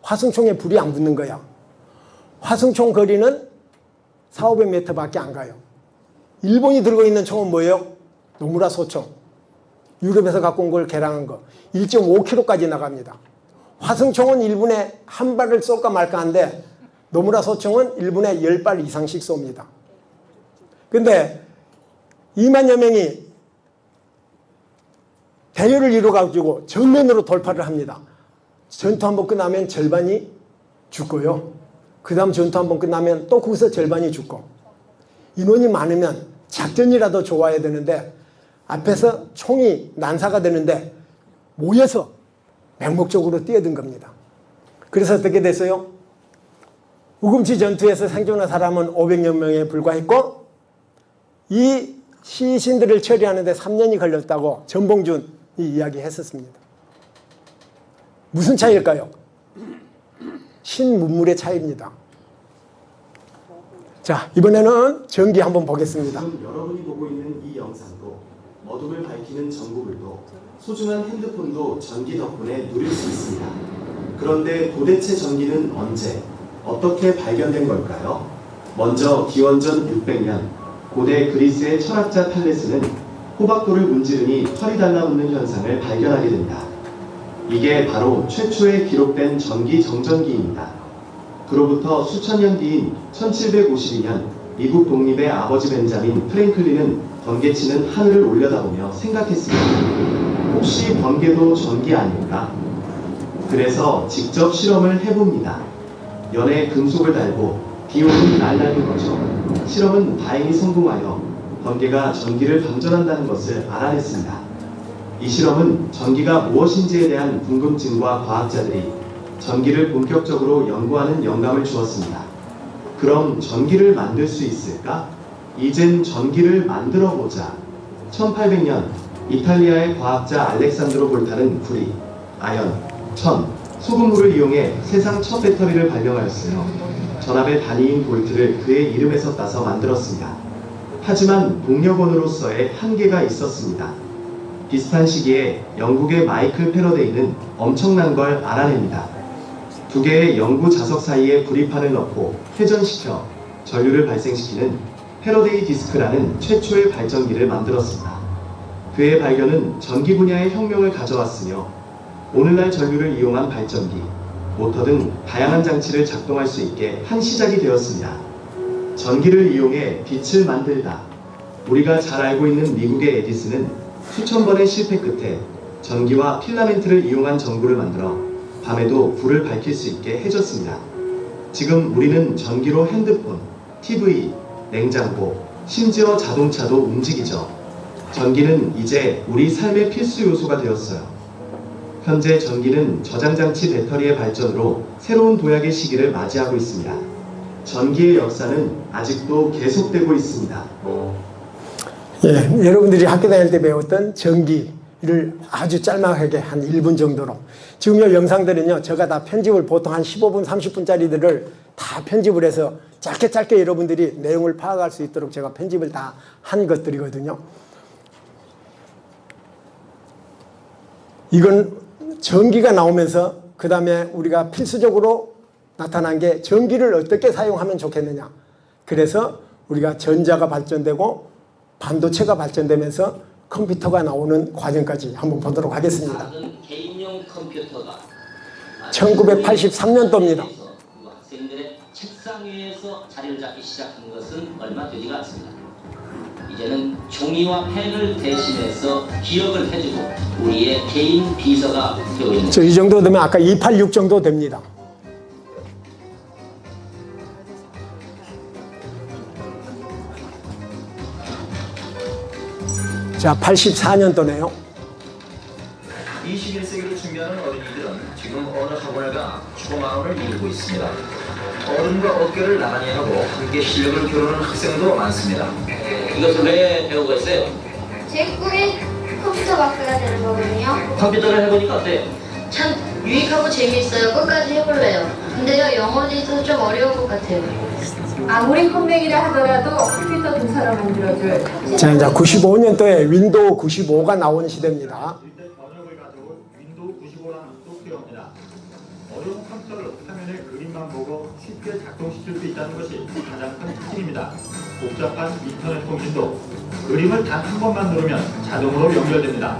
화승총에 불이 안 붙는 거야. 화승총 거리는 400~500m 밖에 안 가요. 일본이 들고 있는 총은 뭐예요? 노무라 소총. 유럽에서 갖고 온 걸 개량한 거. 1.5km까지 나갑니다. 화승총은 1분에 한 발을 쏠까 말까 한데 노무라 소총은 1분에 10발 이상씩 쏩니다. 근데 2만여 명이 대열을 이루어가지고 정면으로 돌파를 합니다. 전투 한번 끝나면 절반이 죽고요. 그 다음 전투 한번 끝나면 또 거기서 절반이 죽고. 인원이 많으면 작전이라도 좋아야 되는데 앞에서 총이 난사가 되는데 모여서 맹목적으로 뛰어든 겁니다. 그래서 어떻게 됐어요? 우금치 전투에서 생존한 사람은 500여 명에 불과했고 이 시신들을 처리하는데 3년이 걸렸다고 전봉준이 이야기했었습니다. 무슨 차이일까요? 신문물의 차이입니다. 자, 이번에는 전기 한번 보겠습니다. 지금 여러분이 보고 있는 이 영상도 어둠을 밝히는 전구불도 소중한 핸드폰도 전기 덕분에 누릴 수 있습니다. 그런데 도대체 전기는 언제, 어떻게 발견된 걸까요? 먼저 기원전 600년 고대 그리스의 철학자 탈레스는 호박돌을 문지르니 털이 달라붙는 현상을 발견하게 된다. 이게 바로 최초에 기록된 전기 정전기입니다. 그로부터 수천 년 뒤인 1752년 미국 독립의 아버지 벤자민 프랭클린은 번개치는 하늘을 올려다보며 생각했습니다. 혹시 번개도 전기 아닐까? 그래서 직접 실험을 해봅니다. 연에 금속을 달고 비오는 날라는 거죠. 실험은 다행히 성공하여 번개가 전기를 방전한다는 것을 알아냈습니다. 이 실험은 전기가 무엇인지에 대한 궁금증과 과학자들이 전기를 본격적으로 연구하는 영감을 주었습니다. 그럼 전기를 만들 수 있을까? 이젠 전기를 만들어 보자. 1800년 이탈리아의 과학자 알렉산드로 볼타는 구리, 아연, 천, 소금물을 이용해 세상 첫 배터리를 발명하였으며 전압의 단위인 볼트를 그의 이름에서 따서 만들었습니다. 하지만 동력원으로서의 한계가 있었습니다. 비슷한 시기에 영국의 마이클 패러데이는 엄청난 걸 알아냅니다. 두 개의 연구 자석 사이에 구리판을 넣고 회전시켜 전류를 발생시키는 패러데이 디스크라는 최초의 발전기를 만들었습니다. 그의 발견은 전기 분야의 혁명을 가져왔으며 오늘날 전류를 이용한 발전기, 모터 등 다양한 장치를 작동할 수 있게 한 시작이 되었습니다. 전기를 이용해 빛을 만들다. 우리가 잘 알고 있는 미국의 에디슨은 수천 번의 실패 끝에 전기와 필라멘트를 이용한 전구를 만들어 밤에도 불을 밝힐 수 있게 해줬습니다. 지금 우리는 전기로 핸드폰, TV, 냉장고, 심지어 자동차도 움직이죠. 전기는 이제 우리 삶의 필수 요소가 되었어요. 현재 전기는 저장장치 배터리의 발전으로 새로운 도약의 시기를 맞이하고 있습니다. 전기의 역사는 아직도 계속되고 있습니다. 예, 여러분들이 학교 다닐 때 배웠던 전기를 아주 짤막하게 한 1분 정도로. 지금 이 영상들은요, 제가 다 편집을 보통 한 15분, 30분짜리들을 다 편집을 해서 짧게 여러분들이 내용을 파악할 수 있도록 제가 편집을 다 한 것들이거든요. 이건 전기가 나오면서 그 다음에 우리가 필수적으로 나타난 게 전기를 어떻게 사용하면 좋겠느냐. 그래서 우리가 전자가 발전되고 반도체가 발전되면서 컴퓨터가 나오는 과정까지 한번 보도록 하겠습니다. 개인용 컴퓨터가 1983년도입니다. 학생들의 책상 위에서 자리를 잡기 시작한 것은 얼마 되지가 않습니다. 이제는 종이와 펜을 대신해서 기억을 해주고 우리의 개인 비서가 되고 있는 이 정도 되면 아까 286 정도 됩니다. 자, 84년도네요. 21세기를 준비하는 어린이들은 지금 어느 학원에 가 초마음을 이루고 있습니다. 어른과 어깨를 나란히 하고 함께 실력을 겨루는 학생도 많습니다. 이것을 왜 배우고 있어요? 제 꿈이 컴퓨터 마스터가 되는 거거든요. 컴퓨터를 해보니까 어때요? 참 유익하고 재미있어요. 끝까지 해볼래요. 근데요, 영어도 있어서 좀 어려운 것 같아요. 아무리 컴맹이라 하더라도 컴퓨터 도사로 만들어줄 자, 이제 95년도에 윈도우 95가 나온 시대입니다. 번역을 가져온 윈도우 95라는 소프트웨어입니다. 어려운 컴퓨터를 화면에 그림만 보고 쉽게 작동시킬 수 있다는 것이 가장 큰 특징입니다. 복잡한 인터넷 통신도 그림을 단 한 번만 누르면 자동으로 연결됩니다.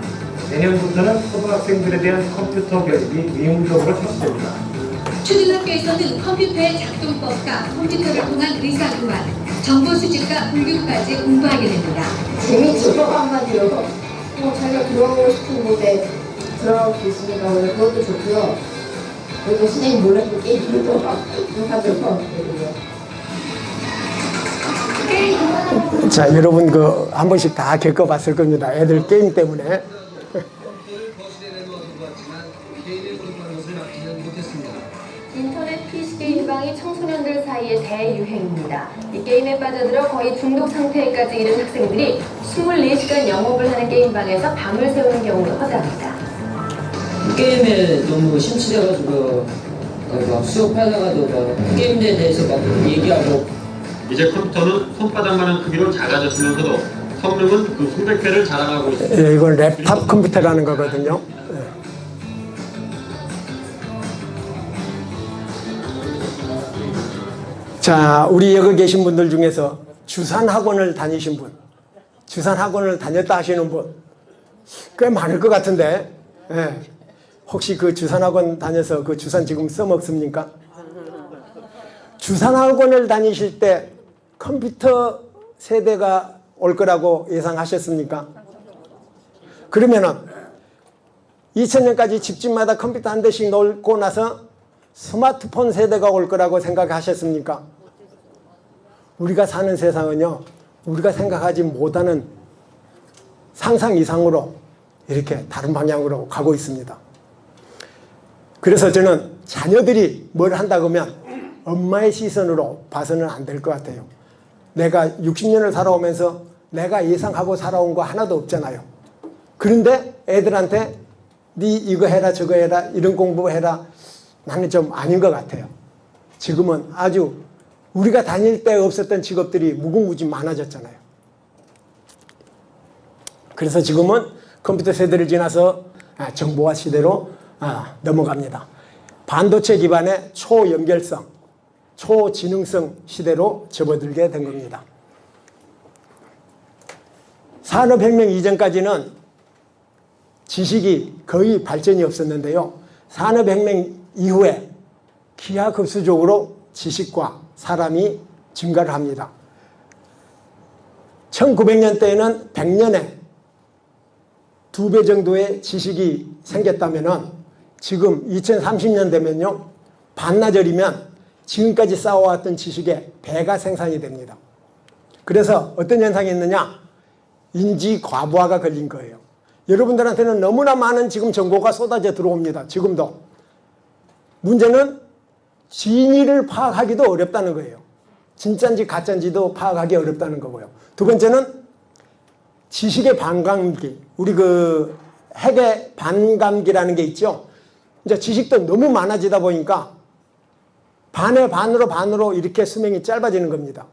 내년부터는 초등학생들에 대한 컴퓨터 교육이 의무적으로 실시됩니다. 초등학교에서는 컴퓨터의 작동법과 컴퓨터를 통한 의사소환, 정보 수집과 분류까지 공부하게 됩니다. 재미있죠. 한마디로 자기가 들어가고 싶은 곳에 들어가고 있으니까 오늘 그것도 좋고요. 그리고 선생님 몰라도 게임도 막 하죠. 자, 여러분 한 번씩 다 겪어봤을 겁니다. 애들 게임 때문에. 인터넷 PC 유방이 청소년들 사이에 대유행입니다. 이 게임에 빠져들어 거의 중독 상태까지 이른 학생들이 24시간 영업을 하는 게임방에서 밤을 새우는 경우가 허다합니다. 게임에 너무 심취돼가지고 막 수업하다가도 막 게임에 대해서 막 얘기하고. 이제 컴퓨터는 손바닥만한 크기로 작아졌으면서도 성능은 그 수백 배를 자랑하고 있습니다. 예, 이건 랩탑 컴퓨터라는 거거든요. 예. 자, 우리 여기 계신 분들 중에서 주산학원을 다니신 분, 주산학원을 다녔다 하시는 분 꽤 많을 것 같은데, 예. 혹시 그 주산학원 다녀서 그 주산 지금 써먹습니까? 주산학원을 다니실 때 컴퓨터 세대가 올 거라고 예상하셨습니까? 그러면은 2000년까지 집집마다 컴퓨터 한 대씩 놓고 나서 스마트폰 세대가 올 거라고 생각하셨습니까? 우리가 사는 세상은요, 우리가 생각하지 못하는 상상 이상으로 이렇게 다른 방향으로 가고 있습니다. 그래서 저는 자녀들이 뭘 한다고 하면 엄마의 시선으로 봐서는 안 될 것 같아요. 내가 60년을 살아오면서 내가 예상하고 살아온 거 하나도 없잖아요. 그런데 애들한테 네 이거 해라 저거 해라 이런 공부해라, 나는 좀 아닌 것 같아요. 지금은 아주 우리가 다닐 때 없었던 직업들이 무궁무진 많아졌잖아요. 그래서 지금은 컴퓨터 세대를 지나서 정보화 시대로 넘어갑니다. 반도체 기반의 초연결성, 초지능성 시대로 접어들게 된 겁니다. 산업혁명 이전까지는 지식이 거의 발전이 없었는데요. 산업혁명 이후에 기하급수적으로 지식과 사람이 증가를 합니다. 1900년대에는 100년에 2배 정도의 지식이 생겼다면 지금 2030년 되면요, 반나절이면 지금까지 쌓아왔던 지식의 배가 생산이 됩니다. 그래서 어떤 현상이 있느냐? 인지 과부하가 걸린 거예요. 여러분들한테는 너무나 많은 지금 정보가 쏟아져 들어옵니다. 지금도. 문제는 진위를 파악하기도 어렵다는 거예요. 진짜인지 가짜인지도 파악하기 어렵다는 거고요. 두 번째는 지식의 반감기, 우리 그 핵의 반감기라는 게 있죠. 이제 지식도 너무 많아지다 보니까 반의 반으로 이렇게 수명이 짧아지는 겁니다.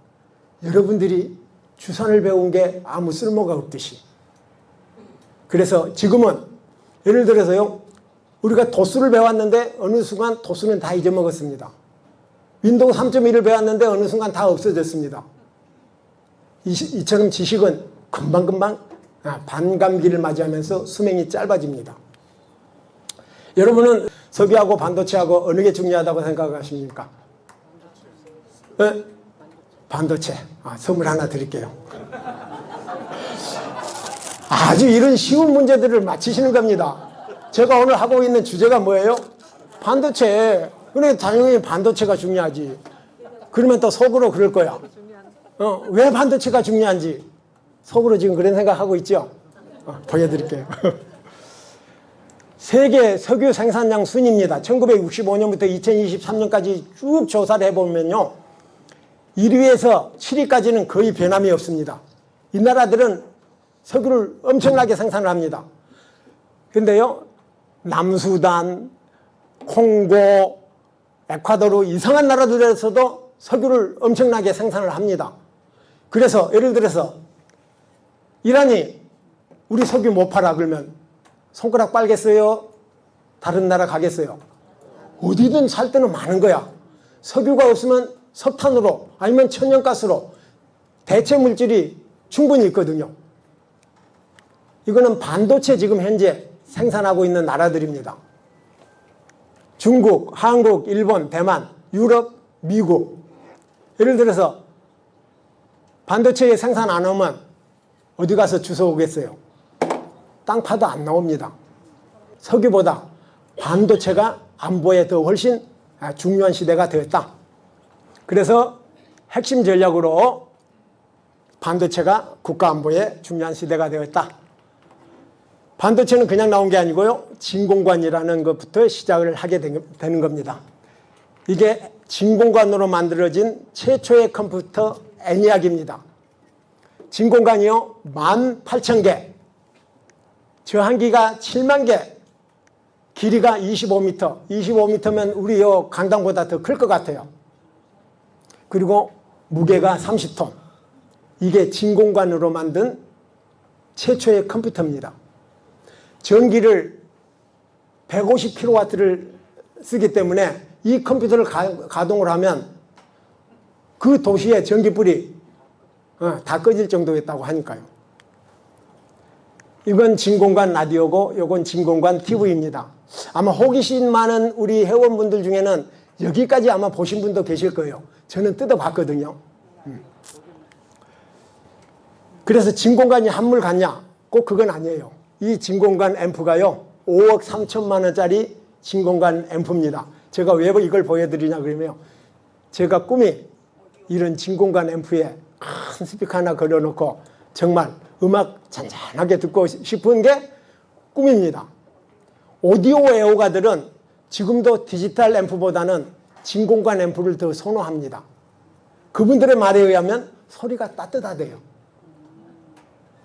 여러분들이 주산을 배운 게 아무 쓸모가 없듯이. 그래서 지금은 예를 들어서요, 우리가 도수를 배웠는데 어느 순간 도수는 다 잊어먹었습니다. 윈도우 3.1을 배웠는데 어느 순간 다 없어졌습니다. 이처럼 지식은 금방금방 반감기를 맞이하면서 수명이 짧아집니다. 여러분은 석유하고 반도체하고 어느 게 중요하다고 생각하십니까? 네? 반도체. 선물 하나 드릴게요. 아주 이런 쉬운 문제들을 맞히시는 겁니다. 제가 오늘 하고 있는 주제가 뭐예요? 반도체. 그래, 당연히 반도체가 중요하지. 그러면 또 속으로 그럴 거야. 왜 반도체가 중요한지 속으로 지금 그런 생각하고 있죠? 보여드릴게요. 세계 석유 생산량 순위입니다. 1965년부터 2023년까지 쭉 조사를 해보면요, 1위에서 7위까지는 거의 변함이 없습니다. 이 나라들은 석유를 엄청나게 생산을 합니다. 그런데요, 남수단, 콩고, 에콰도르 이상한 나라들에서도 석유를 엄청나게 생산을 합니다. 그래서 예를 들어서 이란이 우리 석유 못 팔아 그러면 손가락 빨겠어요? 다른 나라 가겠어요? 어디든 살 데는 많은 거야. 석유가 없으면 석탄으로 아니면 천연가스로 대체 물질이 충분히 있거든요. 이거는 반도체 지금 현재 생산하고 있는 나라들입니다. 중국, 한국, 일본, 대만, 유럽, 미국. 예를 들어서 반도체 생산 안 하면 어디 가서 주워 오겠어요? 땅 파도 안 나옵니다. 석유보다 반도체가 안보에 더 훨씬 중요한 시대가 되었다. 그래서 핵심 전략으로 반도체가 국가 안보에 중요한 시대가 되었다. 반도체는 그냥 나온 게 아니고요, 진공관이라는 것부터 시작을 하게 되는 겁니다. 이게 진공관으로 만들어진 최초의 컴퓨터 애니악입니다. 진공관이요, 18,000개, 저항기가 7만 개, 길이가 25m, 25m면 우리 요 강당보다 더 클 것 같아요. 그리고 무게가 30톤. 이게 진공관으로 만든 최초의 컴퓨터입니다. 전기를 150kW를 쓰기 때문에 이 컴퓨터를 가동을 하면 그 도시의 전기불이 다 꺼질 정도였다고 하니까요. 이건 진공관 라디오고 이건 진공관 TV입니다. 아마 호기심 많은 우리 회원분들 중에는 여기까지 아마 보신 분도 계실 거예요. 저는 뜯어봤거든요. 그래서 진공관이 한물 같냐? 꼭 그건 아니에요. 이 진공관 앰프가요 5억 3천만 원짜리 진공관 앰프입니다. 제가 왜 이걸 보여드리냐 그러면 제가 꿈이 이런 진공관 앰프에 큰 스피커 하나 걸어놓고 정말 음악 잔잔하게 듣고 싶은 게 꿈입니다. 오디오 애호가들은 지금도 디지털 앰프보다는 진공관 앰프를 더 선호합니다. 그분들의 말에 의하면 소리가 따뜻하대요.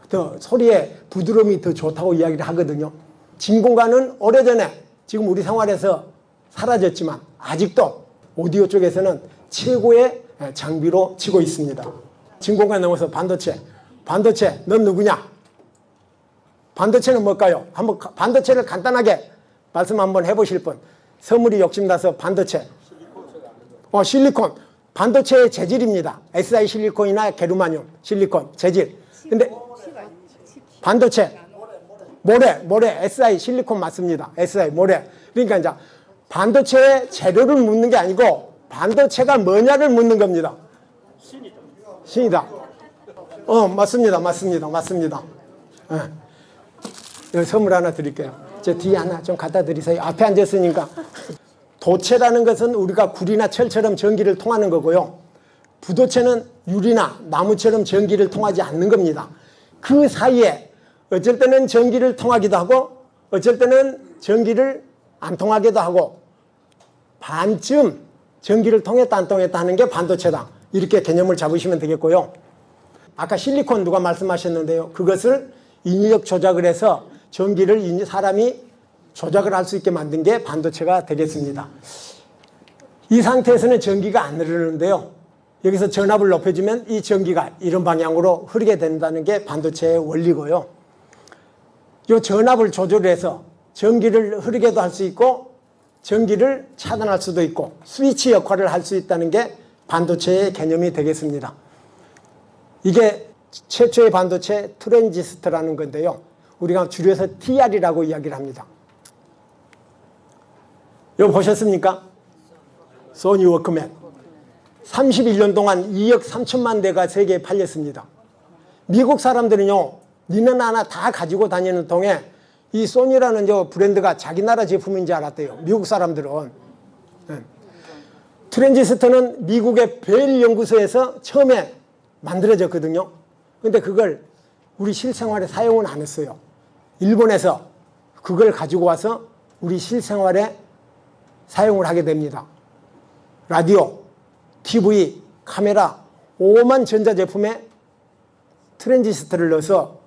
더 소리의 부드러움이 더 좋다고 이야기를 하거든요. 진공관은 오래전에 지금 우리 생활에서 사라졌지만 아직도 오디오 쪽에서는 최고의 장비로 치고 있습니다. 진공관 넘어서 반도체. 반도체, 넌 누구냐? 반도체는 뭘까요? 한번 반도체를 간단하게 말씀 한번 해보실 분. 선물이 욕심나서 반도체. 실리콘. 반도체의 재질입니다. SI 실리콘이나 게르마늄 실리콘 재질. 근데 반도체 모래 SI 실리콘 맞습니다. SI 모래. 그러니까 이제 반도체의 재료를 묻는 게 아니고 반도체가 뭐냐를 묻는 겁니다. 신이다. 맞습니다. 여기 선물 하나 드릴게요. 저 뒤에 하나 좀 갖다 드리세요. 앞에 앉았으니까. 도체라는 것은 우리가 구리나 철처럼 전기를 통하는 거고요. 부도체는 유리나 나무처럼 전기를 통하지 않는 겁니다. 그 사이에 어쩔 때는 전기를 통하기도 하고 어쩔 때는 전기를 안 통하기도 하고 반쯤 전기를 통했다 안 통했다 하는 게 반도체다. 이렇게 개념을 잡으시면 되겠고요. 아까 실리콘 누가 말씀하셨는데요. 그것을 인위적 조작을 해서 전기를 사람이 조작을 할 수 있게 만든 게 반도체가 되겠습니다. 이 상태에서는 전기가 안 흐르는데요. 여기서 전압을 높여주면 이 전기가 이런 방향으로 흐르게 된다는 게 반도체의 원리고요. 이 전압을 조절해서 전기를 흐르게도 할 수 있고 전기를 차단할 수도 있고 스위치 역할을 할 수 있다는 게 반도체의 개념이 되겠습니다. 이게 최초의 반도체 트랜지스터라는 건데요. 우리가 줄여서 TR이라고 이야기를 합니다. 이거 보셨습니까? 소니 워크맨. 31년 동안 2억 3천만 대가 세계에 팔렸습니다. 미국 사람들은요, 니는 하나 다 가지고 다니는 통에 이 소니라는 저 브랜드가 자기 나라 제품인지 알았대요. 미국 사람들은. 트랜지스터는 미국의 벨 연구소에서 처음에 만들어졌거든요. 근데 그걸 우리 실생활에 사용은 안 했어요. 일본에서 그걸 가지고 와서 우리 실생활에 사용을 하게 됩니다. 라디오, TV, 카메라, 오만 전자제품에 트랜지스터를 넣어서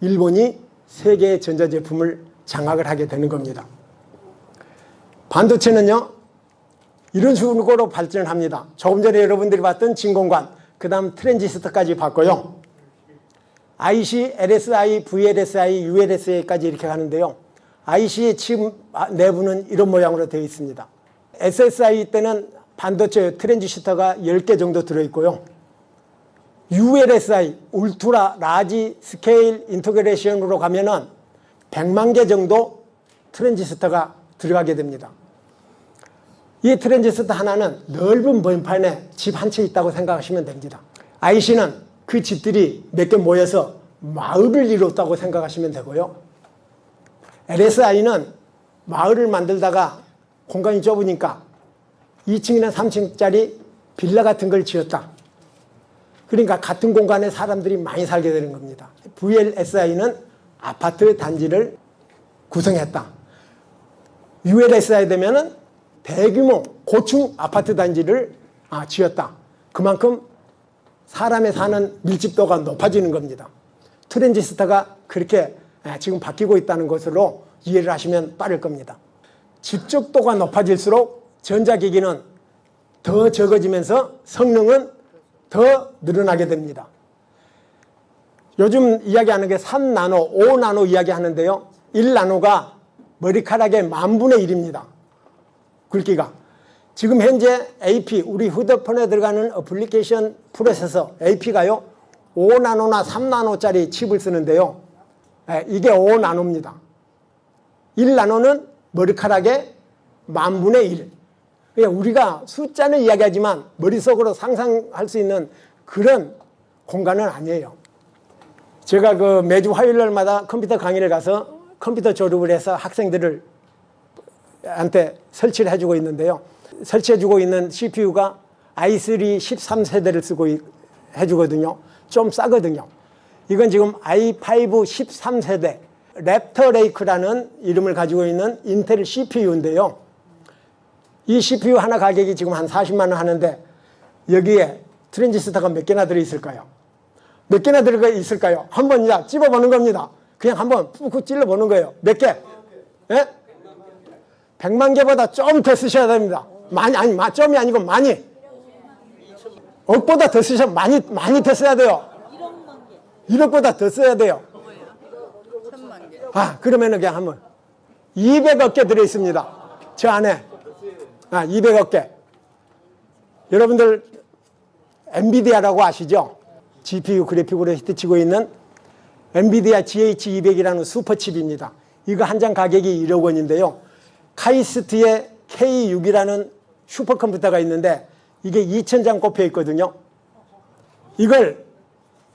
일본이 세계의 전자제품을 장악을 하게 되는 겁니다. 반도체는요, 이런 식으로 발전을 합니다. 조금 전에 여러분들이 봤던 진공관, 그 다음 트랜지스터까지 봤고요. IC, LSI, VLSI, ULSI까지 이렇게 가는데요. IC의 칩 내부는 이런 모양으로 되어 있습니다. SSI 때는 반도체 트랜지스터가 10개 정도 들어있고요. ULSI, 울트라 라지 스케일 인터그레이션으로 가면은 100만 개 정도 트랜지스터가 들어가게 됩니다. 이 트랜지스터 하나는 넓은 번판에 집 한 채 있다고 생각하시면 됩니다. IC는 그 집들이 몇 개 모여서 마을을 이뤘다고 생각하시면 되고요. LSI는 마을을 만들다가 공간이 좁으니까 2층이나 3층짜리 빌라 같은 걸 지었다. 그러니까 같은 공간에 사람들이 많이 살게 되는 겁니다. VLSI는 아파트 단지를 구성했다. ULSI 되면은 대규모 고층 아파트 단지를 지었다. 그만큼 사람의 사는 밀집도가 높아지는 겁니다. 트랜지스터가 그렇게 지금 바뀌고 있다는 것으로 이해를 하시면 빠를 겁니다. 집적도가 높아질수록 전자기기는 더 적어지면서 성능은 더 늘어나게 됩니다. 요즘 이야기하는 게 3나노, 5나노 이야기하는데요. 1나노가 머리카락의 10,000분의 1입니다. 굵기가. 지금 현재 AP, 우리 휴대폰에 들어가는 어플리케이션 프로세서 AP가요 5나노나 3나노짜리 칩을 쓰는데요. 이게 5나노입니다. 1나노는 머리카락의 10,000분의 1. 그러니까 우리가 숫자는 이야기하지만 머릿속으로 상상할 수 있는 그런 공간은 아니에요. 제가 그 매주 화요일날마다 컴퓨터 강의를 가서 컴퓨터 조립을 해서 학생들한테 설치를 해주고 있는데요. 설치해주고 있는 CPU가 i3 13세대를 쓰고 해주거든요. 좀 싸거든요. 이건 지금 i5 13세대 랩터 레이크라는 이름을 가지고 있는 인텔 CPU인데요. 이 CPU 하나 가격이 지금 한 40만 원 하는데 여기에 트랜지스터가 몇 개나 들어있을까요? 몇 개나 들어있을까요? 한번 찝어보는 겁니다. 그냥 한번 푹 찔러보는 거예요. 몇 개? 예? 100만 개보다 좀 더 쓰셔야 됩니다. 많이, 아니, 점이 아니고 많이. 억보다 더 쓰셔야, 많이 더 써야 돼요. 1억보다 더 써야 돼요. 그러면은 그냥 한번 200억 개 들어있습니다. 저 안에. 200억 개. 여러분들 엔비디아라고 아시죠? GPU 그래픽으로 히트치고 있는 엔비디아 GH200이라는 슈퍼칩입니다. 이거 한 장 가격이 1억 원인데요. 카이스트의 K6이라는 슈퍼컴퓨터가 있는데 이게 2,000장 꼽혀 있거든요. 이걸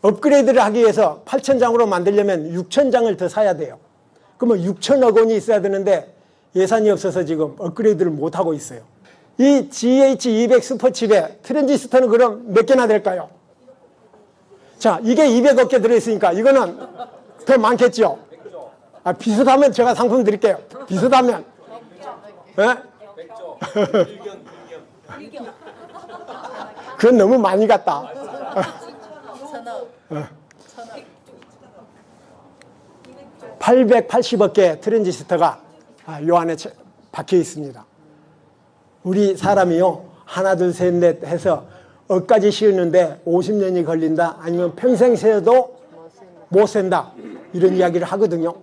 업그레이드를 하기 위해서 8,000장으로 만들려면 6,000장을 더 사야 돼요. 그러면 6천억 원이 있어야 되는데 예산이 없어서 지금 업그레이드를 못하고 있어요. 이 GH200 슈퍼칩에 트랜지스터는 그럼 몇 개나 될까요? 자, 이게 200억 개 들어있으니까 이거는 더 많겠죠? 비슷하면 제가 상품 드릴게요. 비슷하면. 네? 그건 너무 많이 갔다. 880억 개의 트랜지스터가 요 안에 박혀 있습니다. 우리 사람이요 하나 둘 셋 넷 해서 억까지 씌우는데 50년이 걸린다 아니면 평생 세어도 못 센다 이런 이야기를 하거든요.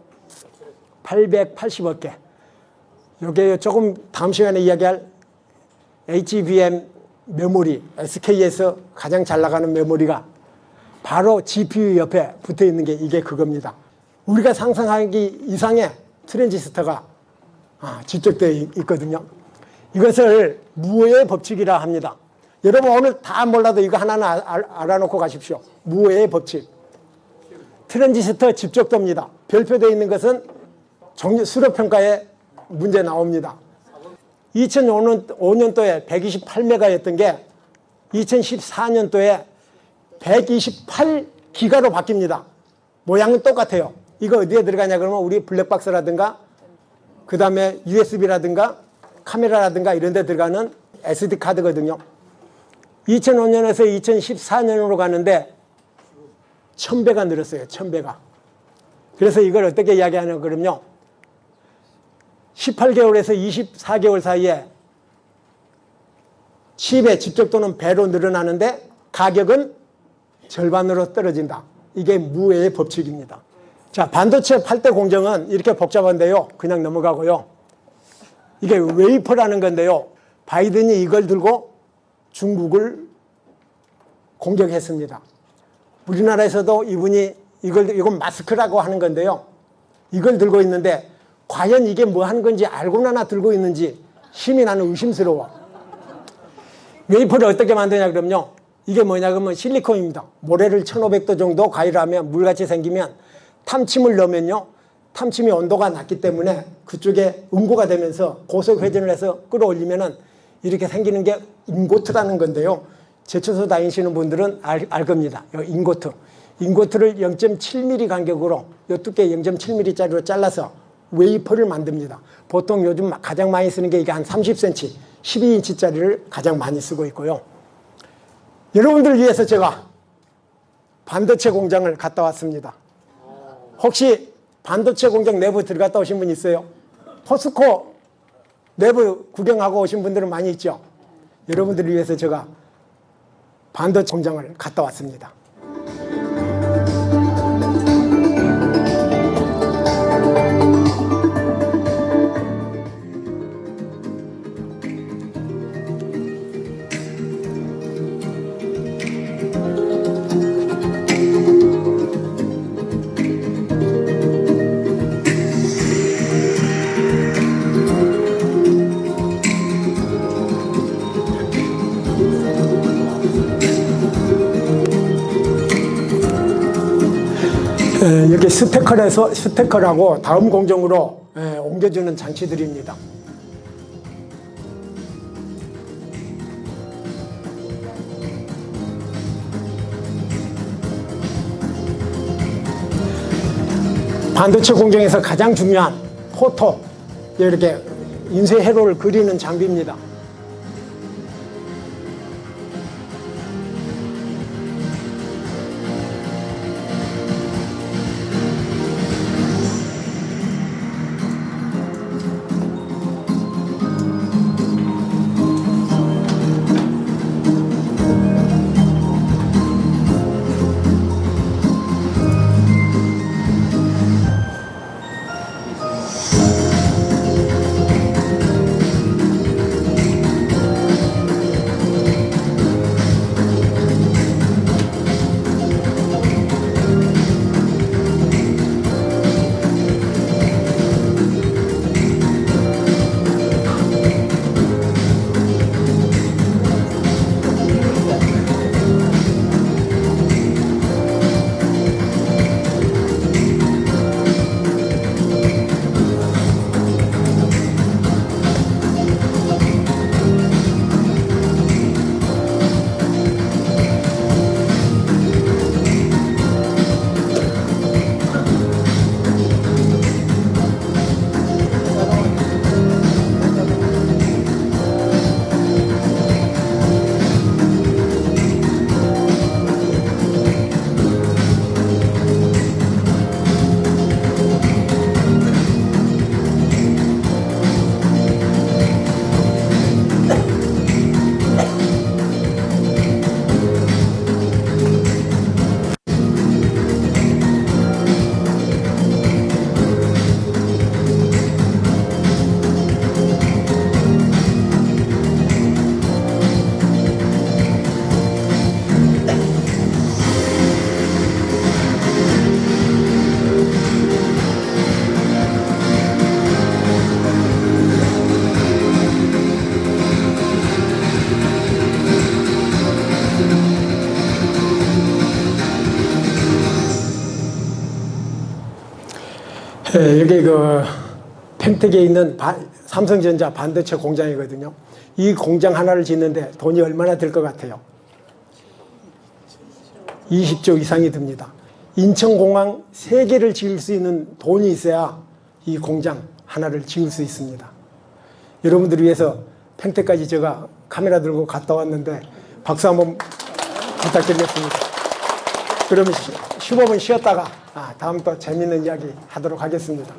880억 개. 요게 조금 다음 시간에 이야기할 HBM 메모리 SK에서 가장 잘 나가는 메모리가 바로 GPU 옆에 붙어 있는 게 이게 그겁니다. 우리가 상상하기 이상의 트랜지스터가 집적되어 있거든요. 이것을 무어의 법칙이라 합니다. 여러분 오늘 다 몰라도 이거 하나는 알아놓고 가십시오. 무어의 법칙. 트랜지스터 집적도입니다. 별표되어 있는 것은 수력평가에 문제 나옵니다. 2005년도에 128메가였던 게 2014년도에 128기가로 바뀝니다. 모양은 똑같아요. 이거 어디에 들어가냐 그러면 우리 블랙박스라든가 그 다음에 USB라든가 카메라라든가 이런 데 들어가는 SD카드거든요. 2005년에서 2014년으로 가는데 1000배가 늘었어요. 1000배가. 그래서 이걸 어떻게 이야기하냐 그러면요. 18개월에서 24개월 사이에 칩의 집적도는 배로 늘어나는데 가격은 절반으로 떨어진다. 이게 무어의 법칙입니다. 자, 반도체 8대 공정은 이렇게 복잡한데요. 그냥 넘어가고요. 이게 웨이퍼라는 건데요. 바이든이 이걸 들고 중국을 공격했습니다. 우리나라에서도 이분이 이건 마스크라고 하는 건데요. 이걸 들고 있는데 과연 이게 뭐 하는 건지 알고나 들고 있는지 힘이 나는 의심스러워. 웨이퍼를 어떻게 만드냐 그러면요. 이게 뭐냐 그러면 실리콘입니다. 모래를 1500도 정도 가열하면 물같이 생기면 탐침을 넣으면요. 탐침이 온도가 낮기 때문에 그쪽에 응고가 되면서 고속 회전을 해서 끌어올리면은 이렇게 생기는 게 인고트라는 건데요. 제초소 다니시는 분들은 알 겁니다. 인고트. 인고트를 0.7mm 간격으로 요 두께 0.7mm짜리로 잘라서 웨이퍼를 만듭니다. 보통 요즘 가장 많이 쓰는 게 이게 한 30cm, 12인치짜리를 가장 많이 쓰고 있고요. 여러분들을 위해서 제가 반도체 공장을 갔다 왔습니다. 혹시 반도체 공장 내부 들어갔다 오신 분 있어요? 포스코 내부 구경하고 오신 분들은 많이 있죠? 여러분들을 위해서 제가 반도체 공장을 갔다 왔습니다. 여기 스테커라고 다음 공정으로 옮겨주는 장치들입니다. 반도체 공정에서 가장 중요한 포토, 이렇게 인쇄 회로를 그리는 장비입니다. 여기 그 평택에 있는 삼성전자 반도체 공장이거든요. 이 공장 하나를 짓는데 돈이 얼마나 들 것 같아요? 20조 이상이 듭니다. 인천공항 3개를 지을 수 있는 돈이 있어야 이 공장 하나를 지을 수 있습니다. 여러분들을 위해서 평택까지 제가 카메라 들고 갔다 왔는데 박수 한번 부탁드리겠습니다. 그러면 15분 쉬었다가 다음 또 재밌는 이야기 하도록 하겠습니다.